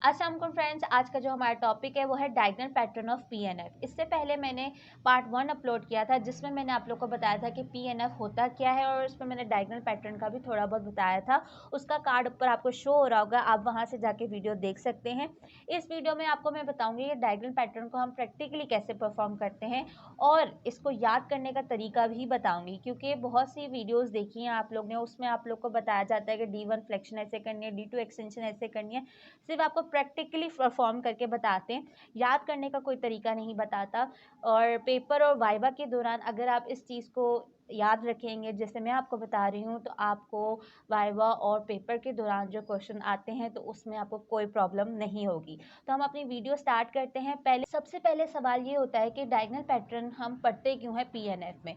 अस्सलाम वालेकुम फ्रेंड्स, आज का जो हमारा टॉपिक है वो है डायगोनल पैटर्न ऑफ पीएनएफ। इससे पहले मैंने पार्ट 1 अपलोड किया था जिसमें मैंने आप लोग को बताया था कि पीएनएफ होता क्या है और उसमें मैंने डायगोनल पैटर्न का भी थोड़ा बहुत बताया था। उसका कार्ड ऊपर आपको शो हो रहा होगा, आप वहां से जाके वीडियो देख सकते हैं। इस वीडियो में आपको मैं बताऊंगी ये डायगोनल पैटर्न को हम प्रैक्टिकली कैसे परफॉर्म करते हैं और इसको याद करने का तरीका भी बताऊंगी, क्योंकि बहुत सी वीडियोज़ देखी हैं आप लोग ने, उसमें आप लोग को बताया जाता है कि D1 फ्लेक्शन ऐसे करनी है, D2 एक्सटेंशन ऐसे करनी है। सिर्फ आपको प्रैक्टिकली परफॉर्म करके बताते हैं, याद करने का कोई तरीका नहीं बताता। और पेपर और वाइवा के दौरान अगर आप इस चीज़ को याद रखेंगे जैसे मैं आपको बता रही हूँ, तो आपको वाइवा और पेपर के दौरान जो क्वेश्चन आते हैं तो उसमें आपको कोई प्रॉब्लम नहीं होगी। तो हम अपनी वीडियो स्टार्ट करते हैं। सबसे पहले सवाल ये होता है कि डायगोनल पैटर्न हम पढ़ते क्यों हैं पीएनएफ में।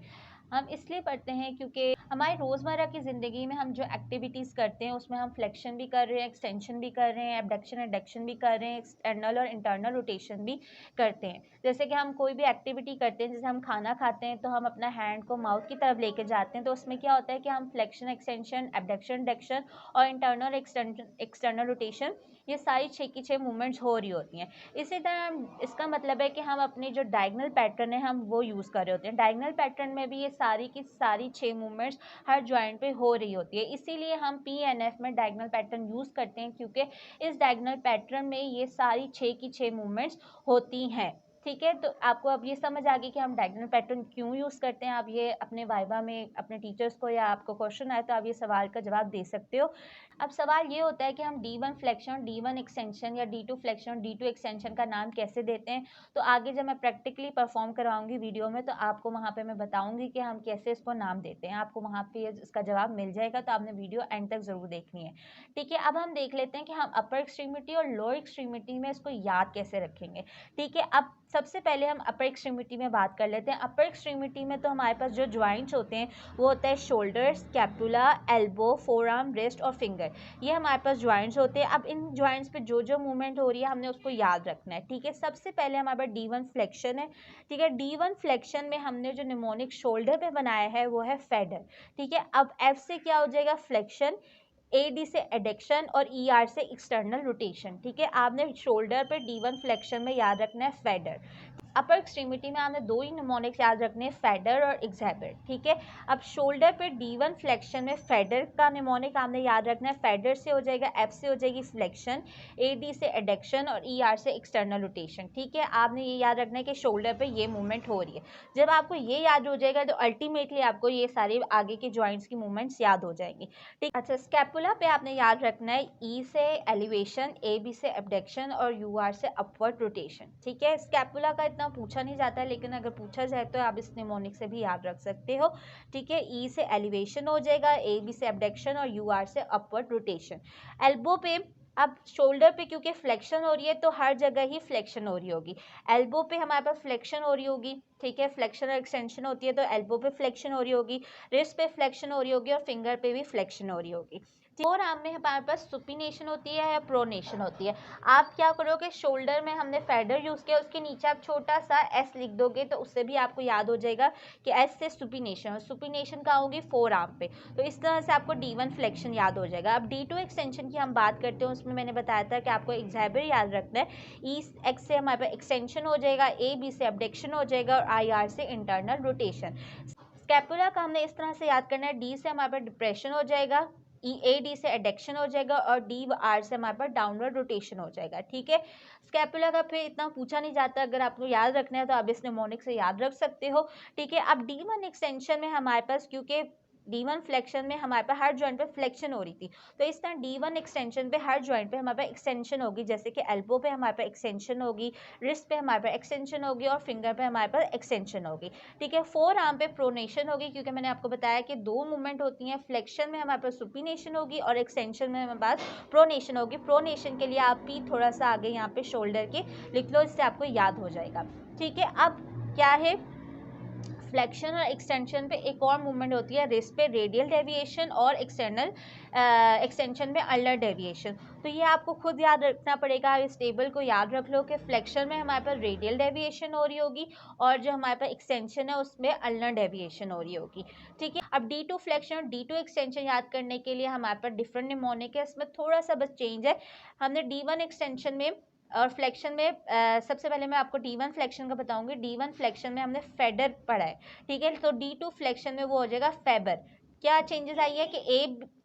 हम इसलिए पढ़ते हैं क्योंकि हमारी रोज़मर्रा की ज़िंदगी में हम जो एक्टिविटीज़ करते हैं उसमें हम फ्लेक्शन भी कर रहे हैं, एक्सटेंशन भी कर रहे हैं, एबडक्शन एडक्शन भी कर रहे हैं, एक्सटर्नल और इंटरनल रोटेशन भी करते हैं। जैसे कि हम कोई भी एक्टिविटी करते हैं, जैसे हम खाना खाते हैं तो हम अपना हैंड को माउथ की तरफ लेके जाते हैं, तो उसमें क्या होता है कि हम फ्लेक्शन एक्सटेंशन एबडक्शन एडक्शन और इंटरनल एक्सटर्नल रोटेशन, ये सारी 6 की 6 मूवमेंट्स हो रही होती हैं। इसी तरह इसका मतलब है कि हम अपनी जो डायगोनल पैटर्न है हम वो यूज़ कर रहे होते हैं। डायगोनल पैटर्न में भी ये सारी की सारी 6 मूवमेंट्स हर जॉइंट पे हो रही होती है, इसीलिए हम पीएनएफ में डायगोनल पैटर्न यूज़ करते हैं, क्योंकि इस डायगोनल पैटर्न में ये सारी 6 की 6 मूवमेंट्स होती हैं। ठीक है, तो आपको अब ये समझ आ गई कि हम डायगोनल पैटर्न क्यों यूज़ करते हैं। आप ये अपने वाइवा में अपने टीचर्स को या आपको क्वेश्चन आए तो आप ये सवाल का जवाब दे सकते हो। अब सवाल ये होता है कि हम D1 फ्लेक्शन, D1 एक्सटेंशन या D2 फ्लेक्शन, D2 एक्सटेंशन का नाम कैसे देते हैं। तो आगे जब मैं प्रैक्टिकली परफॉर्म करवाऊंगी वीडियो में तो आपको वहाँ पे मैं बताऊंगी कि हम कैसे इसको नाम देते हैं। आपको वहाँ पे इसका जवाब मिल जाएगा, तो आपने वीडियो एंड तक ज़रूर देखनी है। ठीक है, अब हम देख लेते हैं कि हम अपर एक्सट्रीमिटी और लोअर एक्सट्रीमिटी में इसको याद कैसे रखेंगे। ठीक है, अब सबसे पहले हम अपर एक्सट्रीमिटी में बात कर लेते हैं। अपर एक्सट्रीमिटी में तो हमारे पास जो ज्वाइंट्स होते हैं वो होता है shoulder, scapula, elbow, forearm, wrist और फिंगर। ये हमारे पास ज्वाइंट्स होते हैं। अब इन ज्वाइंट्स पे जो जो मूवमेंट हो रही है हमने उसको याद रखना है। ठीक है, सबसे पहले हमारे पास D1 फ्लेक्शन है। ठीक है, D1 फ्लेक्शन में हमने जो निमोनिक शोल्डर पे बनाया है वो है फेडर। ठीक है, अब F से क्या हो जाएगा फ्लेक्शन, AD से एडक्शन और ER से एक्सटर्नल रोटेशन। ठीक है, आपने शोल्डर पे D1 फ्लेक्शन में याद रखना है फेडर। अपर एक्सट्रीमिटी में आपने दो ही निमोनिक्स याद रखने हैं, फेडर और एक्सेबर। ठीक है, अब शोल्डर पे D1 फ्लेक्शन में फेडर का निमोनिक आपने याद रखना है, फेडर से हो जाएगा, F से हो जाएगी फ्लेक्शन, AD से एडक्शन और ER से एक्सटर्नल रोटेशन। ठीक है, आपने ये याद रखना है कि शोल्डर पे ये मूवमेंट हो रही है। जब आपको ये याद हो जाएगा तो अल्टीमेटली आपको ये सारे आगे के जॉइंट्स की मूवमेंट्स याद हो जाएंगी। ठीक, अच्छा, स्कैपुला पे आपने याद रखना है E से एलिवेशन, AB से एबडक्शन और UR से अपवर्ड रोटेशन। ठीक है, स्कैपुला का इतना पूछा नहीं जाता है, लेकिन अगर पूछा जाए तो आप इस निमोनिक से भी याद रख सकते हो। ठीक है, E से एलिवेशन हो जाएगा, AB से एबडक्शन और UR से अपवर्ड रोटेशन। एल्बो पे, अब शोल्डर पे क्योंकि फ्लेक्शन हो रही है तो हर जगह ही फ्लेक्शन हो रही होगी। एल्बो पे हमारे पास फ्लेक्शन हो रही होगी। ठीक है, फ्लेक्शन और एक्सटेंशन होती है तो एल्बो पे फ्लेक्शन हो रही होगी, रिस्ट पे फ्लेक्शन हो रही होगी और फिंगर पे भी फ्लेक्शन हो रही होगी। फोर आर्म में हमारे पास सुपिनेशन होती है या प्रोनेशन होती है। आप क्या करोगे, शोल्डर में हमने फेडर यूज़ किया, उसके नीचे आप छोटा सा S लिख दोगे तो उससे भी आपको याद हो जाएगा कि S से सुपिनेशन, और सुपिनेशन कहाँ होगी, फोर आर्म पे। तो इस तरह से आपको D1 फ्लेक्शन याद हो जाएगा। अब D2 एक्सटेंशन की हम बात करते हैं, उसमें मैंने बताया था कि आपको एक्सेबर याद रखना है। E X से हमारे पास एक्सटेंशन हो जाएगा, A B से एबडक्शन हो जाएगा और IR से इंटरनल रोटेशन। स्कैपुला का हमने इस तरह से याद करना है, D से हमारे पास डिप्रेशन हो जाएगा, AD से एडक्शन हो जाएगा और DR से हमारे पास डाउनवर्ड रोटेशन हो जाएगा। ठीक है, स्कैपुला का फिर इतना पूछा नहीं जाता, अगर आपको याद रखना है तो आप इस निमोनिक से याद रख सकते हो। ठीक है, अब D1 एक्सटेंशन में हमारे पास क्योंकि D1 फ्लेक्शन में हमारे पास हर जॉइंट पे फ्लेक्शन हो रही थी, तो इस तरह D1 एक्सटेंशन पे हर जॉइंट पे हमारे पास एक्सटेंशन होगी, जैसे कि एल्बो पे हमारे पास एक्सटेंशन होगी, रिस्ट पे हमारे पास एक्सटेंशन होगी और फिंगर पे हमारे पास एक्सटेंशन होगी। ठीक है, फोर आर्म पे प्रोनेशन होगी, क्योंकि मैंने आपको बताया कि दो मूवमेंट होती हैं, फ्लेक्शन में हमारे पास सुपिनेशन होगी और एक्सटेंशन में हमारे पास प्रोनेशन होगी। प्रोनेशन के लिए आप भी थोड़ा सा आगे यहाँ पे शोल्डर के लिख लो, इससे आपको याद हो जाएगा। ठीक है, अब क्या है, फ्लेक्शन और एक्सटेंशन पे एक और मूवमेंट होती है रिस्ट पे, रेडियल डेविएशन, और एक्सटर्नल एक्सटेंशन में अल्नर डेविएशन। तो ये आपको खुद याद रखना पड़ेगा, इस टेबल को याद रख लो कि फ्लेक्शन में हमारे पास रेडियल डेविएशन हो रही होगी और जो हमारे पास एक्सटेंशन है उसमें अल्नर डेविएशन हो रही होगी। ठीक है, अब D2 फ्लेक्शन और D2 एक्सटेंशन याद करने के लिए हमारे पास डिफरेंट निमोनिक है, इसमें थोड़ा सा बस चेंज है। हमने D1 एक्सटेंशन में और फ्लेक्शन में सबसे पहले मैं आपको D1 फ्लेक्शन का बताऊंगी। D1 फ्लेक्शन में हमने फेडर पढ़ा है, ठीक है, तो D2 फ्लेक्शन में वो हो जाएगा फेबर। क्या चेंजेस आई है कि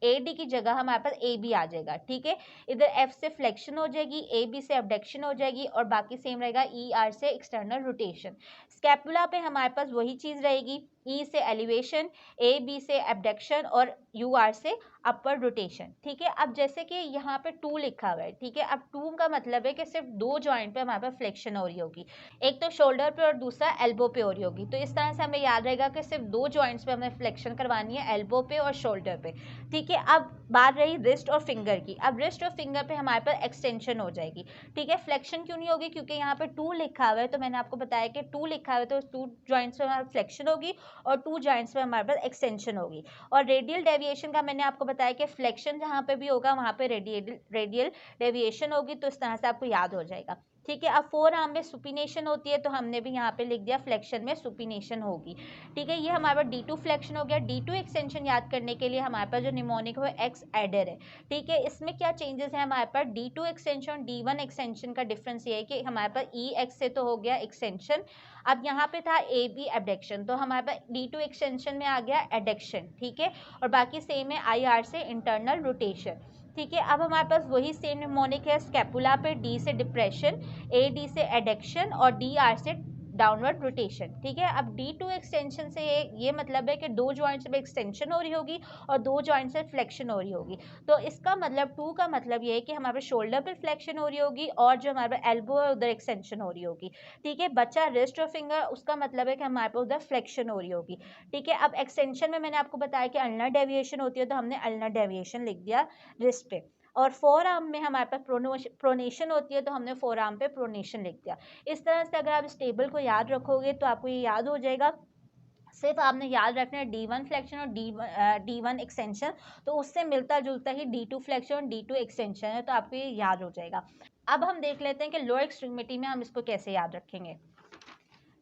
ए डी की जगह हमारे पास ए बी आ जाएगा। ठीक है, इधर एफ से फ्लेक्शन हो जाएगी, ए बी से अबडक्शन हो जाएगी और बाकी सेम रहेगा, ई आर से एक्सटर्नल रोटेशन। स्कैपुला पे हमारे पास वही चीज़ रहेगी, ई से एलिवेशन, ए बी से एबडक्शन और यू आर से अपर रोटेशन। ठीक है, अब जैसे कि यहाँ पे 2 लिखा हुआ है, ठीक है, अब 2 का मतलब है कि सिर्फ 2 जॉइंट पे हमारे पास फ्लेक्शन हो रही होगी, एक तो शोल्डर पे और दूसरा एल्बो पे हो रही होगी। तो इस तरह से हमें याद रहेगा कि सिर्फ 2 जॉइंट्स पे हमें फ्लेक्शन करवानी है, एल्बो पे और शोल्डर पे। ठीक है, अब बात रही रिस्ट और फिंगर की। अब रिस्ट और फिंगर पे हमारे पास एक्सटेंशन हो जाएगी। ठीक है, फ्लेक्शन क्यों नहीं होगी, क्योंकि यहाँ पे 2 लिखा हुआ है, तो मैंने आपको बताया कि 2 लिखा हुआ है तो 2 जॉइंट्स पे हमारे फ्लेक्शन होगी और 2 जॉइंट्स पे हमारे पास एक्सटेंशन होगी। और रेडियल डेविएशन का मैंने आपको बताया कि फ्लेक्शन जहाँ पे भी होगा वहाँ पे रेडियल डेविएशन होगी, तो इस तरह से आपको याद हो जाएगा। ठीक है, अब 4 आर्म में सुपिनेशन होती है, तो हमने भी यहाँ पे लिख दिया फ्लेक्शन में सुपिनेशन होगी। ठीक है, ये हमारे पास D2 फ्लेक्शन हो गया। D2 एक्सटेंशन याद करने के लिए हमारे पास जो निमोनिक है एक्स एडर है। ठीक है, इसमें क्या चेंजेस है हमारे पास, D2 एक्सटेंशन और D1 एक्सटेंशन का डिफरेंस ये है कि हमारे पास ई एक्स से तो हो गया एक्सटेंशन, अब यहाँ पे था ए बी एबडक्शन, तो हमारे पास D2 एक्सटेंशन में आ गया एडक्शन। ठीक है, और बाकी सेम है आई आर से इंटरनल रोटेशन। ठीक है, अब हमारे पास वही सेम निमोनिक है स्कैपुला पे, डी से डिप्रेशन, ए डी से एडक्शन और डी आर से डाउनवर्ड रोटेशन। ठीक है, अब D2 एक्सटेंशन से ये मतलब है कि 2 जॉइंट्स में एक्सटेंशन हो रही होगी और 2 जॉइंट्स से फ्लेक्शन हो रही होगी। तो इसका मतलब 2 का मतलब ये है कि हमारे शोल्डर पर फ्लेक्शन हो रही होगी और जो हमारे एल्बो है उधर एक्सटेंशन हो रही होगी। ठीक है, बच्चा रिस्ट और फिंगर, उसका मतलब है कि हमारे पास उधर फ्लेक्शन हो रही होगी। ठीक है, अब एक्सटेंशन में मैंने आपको बताया कि अल्नर डेविएशन होती है, तो हमने अल्नर डेविएशन लिख दिया रिस्ट पे। और 4 आर्म में हमारे पास प्रोनेशन होती है, तो हमने 4 आर्म पे प्रोनेशन लिख दिया। इस तरह से अगर आप इस टेबल को याद रखोगे तो आपको ये याद हो जाएगा। सिर्फ आपने याद रखना है D1 फ्लेक्शन और D1 एक्सटेंशन, तो उससे मिलता जुलता ही D2 फ्लेक्शन और D2 एक्सटेंशन है, तो आपको ये याद हो जाएगा। अब हम देख लेते हैं कि लोअर एक्सट्रीमिटी में हम इसको कैसे याद रखेंगे।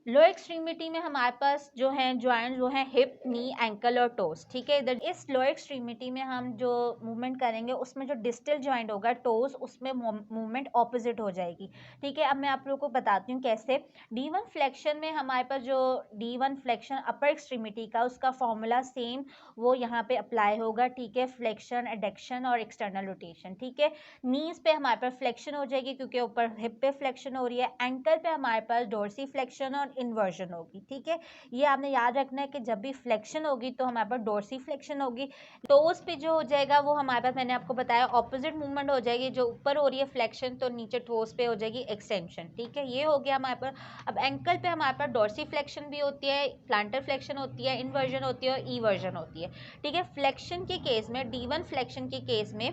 लोअर एक्सट्रीमिटी में हमारे पास जो है जॉइंट्स वो हैं हिप, नी, एंकल और टोस। ठीक है, इधर इस लोअर एक्सट्रीमिटी में हम जो मूवमेंट करेंगे उसमें जो डिस्टल जॉइंट होगा टोस, उसमें मूवमेंट ऑपोजिट हो जाएगी। ठीक है, अब मैं आप लोगों को बताती हूँ कैसे। D1 फ्लेक्शन में हमारे पास जो D1 फ्लेक्शन अपर एक्सट्रीमिटी का, उसका फॉर्मूला सेम वो यहाँ पे अप्लाई होगा। ठीक है, फ्लेक्शन, एडक्शन और एक्सटर्नल रोटेशन। ठीक है, नीज पे हमारे पास फ्लेक्शन हो जाएगी क्योंकि ऊपर हिप पे फ्लेक्शन हो रही है। एंकल पे हमारे पास डोर्सी फ्लेक्शन और इन्वर्जन होगी। ठीक है, ये आपने याद रखना है कि जब भी फ्लेक्शन होगी तो हमारे पास डोर्सी फ्लेक्शन होगी। टोस पे जो हो जाएगा वो हमारे पास, मैंने आपको बताया, ऑपोजिट मूवमेंट हो जाएगी, जो ऊपर हो रही है फ्लेक्शन तो नीचे टोस पे हो जाएगी एक्सटेंशन। ठीक है, ये हो गया हमारे पास। अब एंकल पे हमारे पास डोर्सी फ्लेक्शन भी होती है, प्लांटर फ्लेक्शन होती है, इन्वर्जन होती है और ई वर्जन होती है। ठीक है, फ्लेक्शन के केस में, D1 फ्लेक्शन के केस में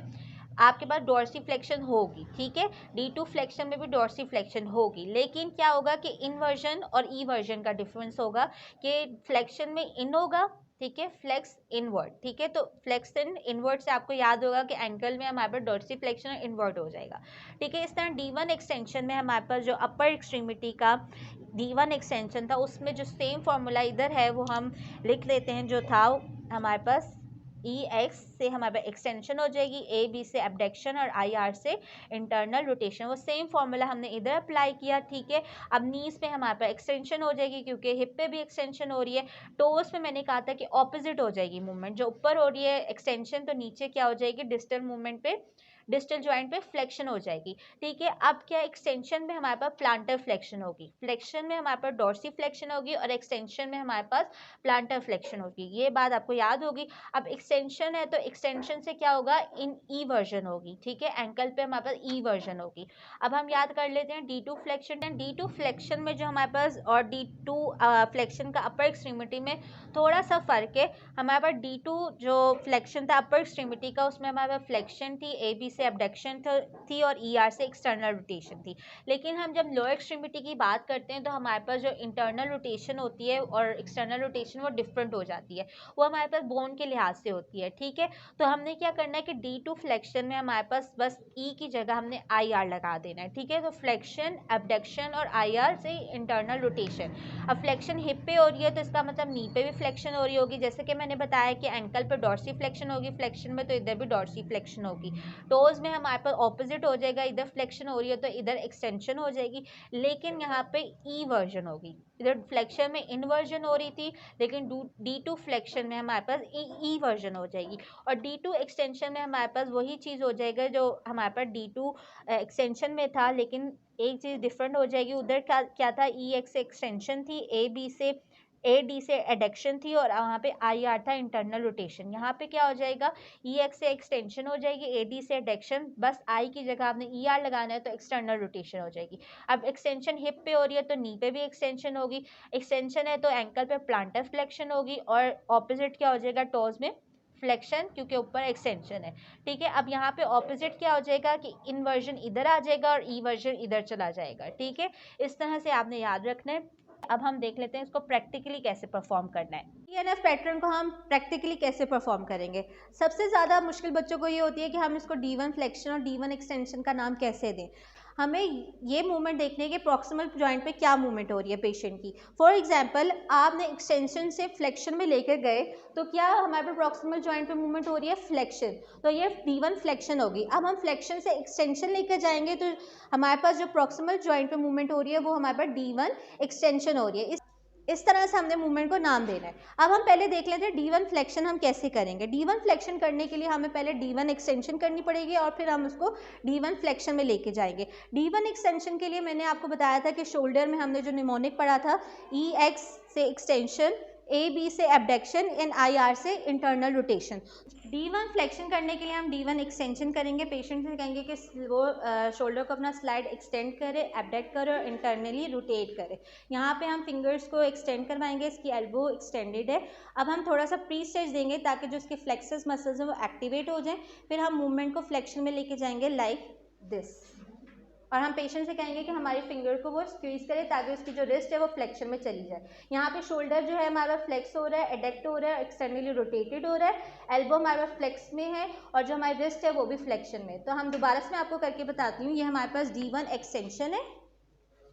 आपके पास डोर्सी फ्लेक्शन होगी। ठीक है, D2 फ्लेक्शन में भी डोर्सी फ्लेक्शन होगी, लेकिन क्या होगा कि इनवर्जन और ई वर्जन का डिफरेंस होगा कि फ्लेक्शन में इन होगा, ठीक है, फ्लेक्स इनवर्ट। ठीक है, तो फ्लेक्स इन इनवर्ट से आपको याद होगा कि एंकल में हमारे पास डोर्सी फ्लेक्शन और इनवर्ट हो जाएगा। ठीक है, इस तरह D1 एक्सटेंशन में हमारे पास जो अपर एक्सट्रीमिटी का D1 एक्सटेंशन था उसमें जो सेम फॉर्मूला इधर है वो हम लिख लेते हैं, जो था हमारे पास ई एक्स से हमारे पास एक्सटेंशन हो जाएगी, ए बी से एबडक्शन और आई आर से इंटरनल रोटेशन। वो सेम फॉर्मूला हमने इधर अप्लाई किया। ठीक है, अब नीज पे हमारे पास एक्सटेंशन हो जाएगी क्योंकि हिप पे भी एक्सटेंशन हो रही है। टोस पे मैंने कहा था कि ऑपोजिट हो जाएगी मूवमेंट, जो ऊपर हो रही है एक्सटेंशन तो नीचे क्या हो जाएगी, डिस्टल मूवमेंट पे, डिस्टल जॉइंट पे फ्लेक्शन हो जाएगी। ठीक है, अब क्या एक्सटेंशन में हमारे पास प्लांटर फ्लेक्शन होगी, फ्लेक्शन में हमारे पास डोर्सी फ्लेक्शन होगी और एक्सटेंशन में हमारे पास प्लांटर फ्लेक्शन होगी। ये बात आपको याद होगी। अब एक्सटेंशन है तो एक्सटेंशन से क्या होगा, इन ई वर्जन होगी। ठीक है, एंकल पे हमारे पास ई वर्जन होगी। अब हम याद कर लेते हैं D2 फ्लेक्शन। D2 फ्लेक्शन में जो हमारे पास और D2 फ्लेक्शन का अपर एक्सट्रीमिटी में थोड़ा सा फर्क है। हमारे पास D2 जो फ्लेक्शन था अपर एक्सट्रीमिटी का, उसमें हमारे पास फ्लेक्शन थी ए बी से एबडक्शन थी और ER से एक्सटर्नल रोटेशन थी। लेकिन हम जब लोअर एक्सट्रीमिटी की बात करते हैं तो हमारे पास जो इंटरनल रोटेशन होती है और एक्सटर्नल रोटेशन वो डिफरेंट हो जाती है, वो हमारे पास बोन के लिहाज से होती है। ठीक है, तो हमने क्या करना है कि D2 फ्लेक्शन में हमारे पास बस E की जगह हमने IR लगा देना है। ठीक है, तो फ्लेक्शन, एबडक्शन और IR से इंटरनल रोटेशन। अब फ्लेक्शन हिप पे हो रही है तो इसका मतलब नी पे भी फ्लेक्शन हो रही होगी, जैसे कि मैंने बताया कि एंकल पे डॉर्सी फ्लेक्शन होगी फ्लेक्शन में, तो इधर भी डॉर्सी फ्लेक्शन होगी। टोज में हमारे पास ऑपोजिट हो जाएगा, इधर फ्लेक्शन हो रही है तो इधर एक्सटेंशन हो जाएगी, लेकिन यहाँ पे ई वर्जन होगी। इधर फ्लेक्शन में इनवर्जन हो रही थी, लेकिन D2 फ्लेक्शन में हमारे पास ई वर्जन हो जाएगी। और D2 एक्सटेंशन में हमारे पास वही चीज़ हो जाएगा जो हमारे पास D2 एक्सटेंशन में था, लेकिन एक चीज़ डिफरेंट हो जाएगी। उधर क्या था, EX से एक्सटेंशन थी, AD से एडक्शन थी और वहाँ पे IR था इंटरनल रोटेशन। यहाँ पे क्या हो जाएगा, EX से एक्सटेंशन हो जाएगी, AD से एडक्शन, बस I की जगह आपने ER लगाना है तो एक्सटर्नल रोटेशन हो जाएगी। अब एक्सटेंशन हिप पे हो रही है तो नी पे भी एक्सटेंशन होगी, एक्सटेंशन है तो एंकल पे प्लांटर फ्लेक्शन होगी, और ऑपोजिट क्या हो जाएगा, टोज में फ्लेक्शन, क्योंकि ऊपर एक्सटेंशन है। ठीक है, अब यहाँ पे ऑपोजिट क्या हो जाएगा कि इनवर्जन इधर आ जाएगा और ई वर्जन इधर चला जाएगा। ठीक है, इस तरह से आपने याद रखना है। अब हम देख लेते हैं इसको प्रैक्टिकली कैसे परफॉर्म करना है। PNF पैटर्न को हम प्रैक्टिकली कैसे परफॉर्म करेंगे। सबसे ज़्यादा मुश्किल बच्चों को ये होती है कि हम इसको D1 फ्लेक्शन और D1 एक्सटेंशन का नाम कैसे दें। हमें ये मूवमेंट देखने के प्रॉक्सिमल जॉइंट पे क्या मूवमेंट हो रही है पेशेंट की। फॉर एग्जांपल आपने एक्सटेंशन से फ्लेक्शन में लेकर गए तो क्या हमारे पे प्रॉक्सिमल जॉइंट पे मूवमेंट हो रही है, फ्लेक्शन, तो ये D1 फ्लेक्शन होगी। अब हम फ्लेक्शन से एक्सटेंशन लेकर जाएंगे तो हमारे पास जो प्रॉक्सिमल जॉइंट पे मूवमेंट हो रही है वो हमारे पास D1 एक्सटेंशन हो रही है। इस तरह से हमने मूवमेंट को नाम देना है। अब हम पहले देख लेते हैं D1 फ्लेक्शन हम कैसे करेंगे। D1 फ्लेक्शन करने के लिए हमें पहले D1 एक्सटेंशन करनी पड़ेगी और फिर हम उसको D1 फ्लेक्शन में लेके जाएंगे। D1 एक्सटेंशन के लिए मैंने आपको बताया था कि शोल्डर में हमने जो निमोनिक पढ़ा था, EX से एक्सटेंशन, AB से एबडक्शन एंड IR से इंटरनल रोटेशन। D1 फ्लेक्शन करने के लिए हम D1 एक्सटेंशन करेंगे। पेशेंट से कहेंगे कि वो शोल्डर को अपना स्लाइड एक्सटेंड करे, एबडक्ट करे और इंटरनली रोटेट करे। यहाँ पे हम फिंगर्स को एक्सटेंड करवाएंगे, इसकी एल्बो एक्सटेंडेड है। अब हम थोड़ा सा प्री स्ट्रेच देंगे ताकि जो इसके फ्लेक्सस मसल्स हैं वो एक्टिवेट हो जाएं। फिर हम मूवमेंट को फ्लेक्शन में लेके जाएंगे लाइक दिस, और हम पेशेंट से कहेंगे कि हमारी फिंगर को वो स्क्वीज करे ताकि उसकी जो रिस्ट है वो फ्लेक्शन में चली जाए। यहाँ पे शोल्डर जो है हमारा फ्लेक्स हो रहा है, एडक्ट हो रहा है, एक्सटर्नली रोटेटेड हो रहा है, एल्बो हमारा फ्लेक्स में है और जो हमारी रिस्ट है वो भी फ्लेक्शन में। तो हम दोबारा से मैं आपको करके बताती हूँ। ये हमारे पास D1 एक्सटेंशन है,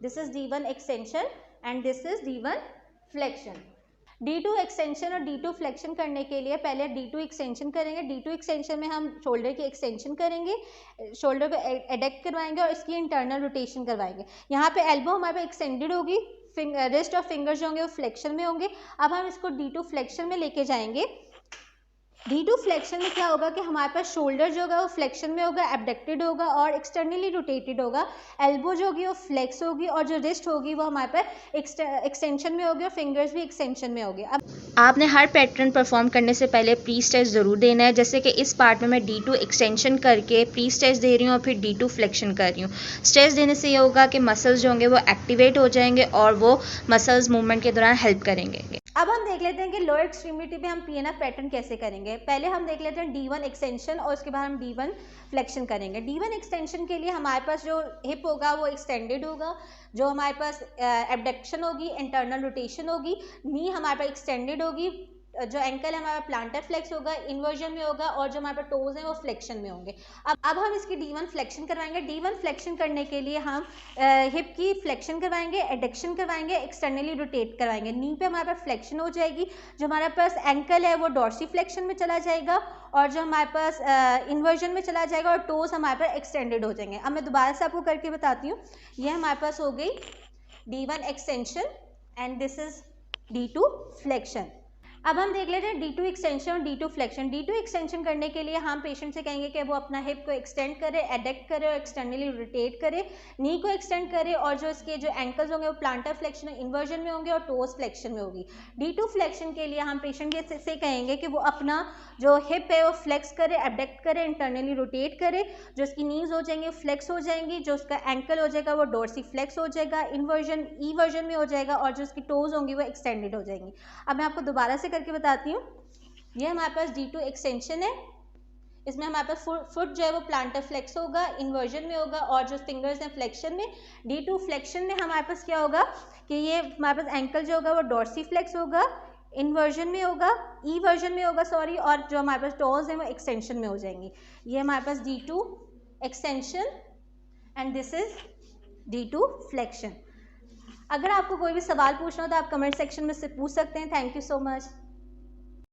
this is D1 extension and this is D1 flexion. D2 extension और D2 फ्लेक्शन करने के लिए पहले D2 एक्सटेंशन करेंगे। D2 एक्सटेंशन में हम शोल्डर की एक्सटेंशन करेंगे, शोल्डर को एडक्ट करवाएंगे और इसकी इंटरनल रोटेशन करवाएंगे। यहाँ पे एल्बो हमारे पे एक्सटेंडेड होगी, रिस्ट और फिंगर्स जो होंगे वो फ्लेक्शन में होंगे। अब हम इसको D2 फ्लेक्शन में लेके जाएंगे। D2 फ्लेक्शन में क्या होगा कि हमारे पास शोल्डर जो होगा वो फ्लेक्शन में होगा, एबडक्टेड होगा और एक्सटर्नली रोटेटेड होगा। एल्बो जो होगी वो फ्लेक्स होगी और जो रिस्ट होगी वो हमारे पास एक्सटेंशन में होगी और फिंगर्स भी एक्सटेंशन में होगी। अब आपने हर पैटर्न परफॉर्म करने से पहले प्री स्ट्रेच ज़रूर देना है। जैसे कि इस पार्ट में मैं D2 एक्सटेंशन करके प्री स्ट्रेच दे रही हूँ और फिर D2 फ्लेक्शन कर रही हूँ। स्ट्रेच देने से ये होगा कि मसल्स जो होंगे वो एक्टिवेट हो जाएंगे और वो मसल्स मूवमेंट के दौरान हेल्प करेंगे। अब हम देख लेते हैं कि लोअर एक्सट्रीमिटी पे हम PNF पैटर्न कैसे करेंगे। पहले हम देख लेते हैं D1 एक्सटेंशन और उसके बाद हम D1 फ्लेक्शन करेंगे। D1 एक्सटेंशन के लिए हमारे पास जो हिप होगा वो एक्सटेंडेड होगा, जो हमारे पास एबडक्शन होगी, इंटरनल रोटेशन होगी, नी हमारे पास एक्सटेंडेड होगी, जो एंकल है हमारा प्लांटर फ्लेक्स होगा, इन्वर्जन में होगा और जो हमारे पास टोज हैं वो फ्लेक्शन में होंगे। अब हम इसकी D1 फ्लेक्शन करवाएंगे। D1 फ्लेक्शन करने के लिए हम हिप की फ्लेक्शन करवाएंगे, एडक्शन करवाएंगे, एक्सटर्नली रोटेट करवाएंगे। नी पे हमारे पास फ्लेक्शन हो जाएगी, जो हमारे पास एंकल है वो डॉर्सी फ्लेक्शन में चला जाएगा और जो हमारे पास इन्वर्जन में चला जाएगा और टोज हमारे पास एक्सटेंडेड हो जाएंगे। अब मैं दोबारा से आपको करके बताती हूँ। ये हमारे पास हो गई D1 extension and this is D2 flexion. अब हम देख लेते हैं D2 एक्सटेंशन और D2 फ्लेक्शन। D2 एक्सटेंशन करने के लिए हम पेशेंट से कहेंगे कि वो अपना हिप को एक्सटेंड करे, एडक्ट करे और एक्सटर्नली रोटेट करे, नी को एक्सटेंड करे और जो इसके जो एंकल्स होंगे वो प्लांटर फ्लेक्शन और इन्वर्जन में होंगे और टोज फ्लेक्शन में होगी। D2 फ्लेक्शन के लिए हम पेशेंट से कहेंगे कि वो अपना जो हिप है वो फ्लेक्स करे, एबडक्ट करे, इंटरनली रोटेट करे, जो उसकी नीज हो जाएंगी फ्लेक्स हो जाएंगी, जो उसका एंकल हो जाएगा वो डोर्सी फ्लेक्स हो जाएगा, इन्वर्जन ई वर्जन में हो जाएगा और जो उसकी टोज होंगी वो एक्सटेंडेड हो जाएंगी। अब मैं आपको दोबारा से करके बताती हूँ। ये हमारे पास D2 एक्सटेंशन है, इसमें हमारे पास फुट जो है वो प्लांटर फ्लेक्स होगा, इन्वर्जन में होगा, और जो फिंगर्स हैं फ्लेक्शन में। D2 फ्लेक्शन में हमारे पास क्या होगा कि ये हमारे पास एंकल जो होगा वो डॉर्सी फ्लेक्स होगा, इन्वर्जन में होगा, ई वर्जन में होगा सॉरी, और जो हमारे पास टोज हैं वो एक्सटेंशन में हो जाएंगी। ये हमारे पास D2 extension and this is D2 flexion. अगर आपको कोई भी सवाल पूछना हो तो आप कमेंट सेक्शन में से पूछ सकते हैं। Thank you so much.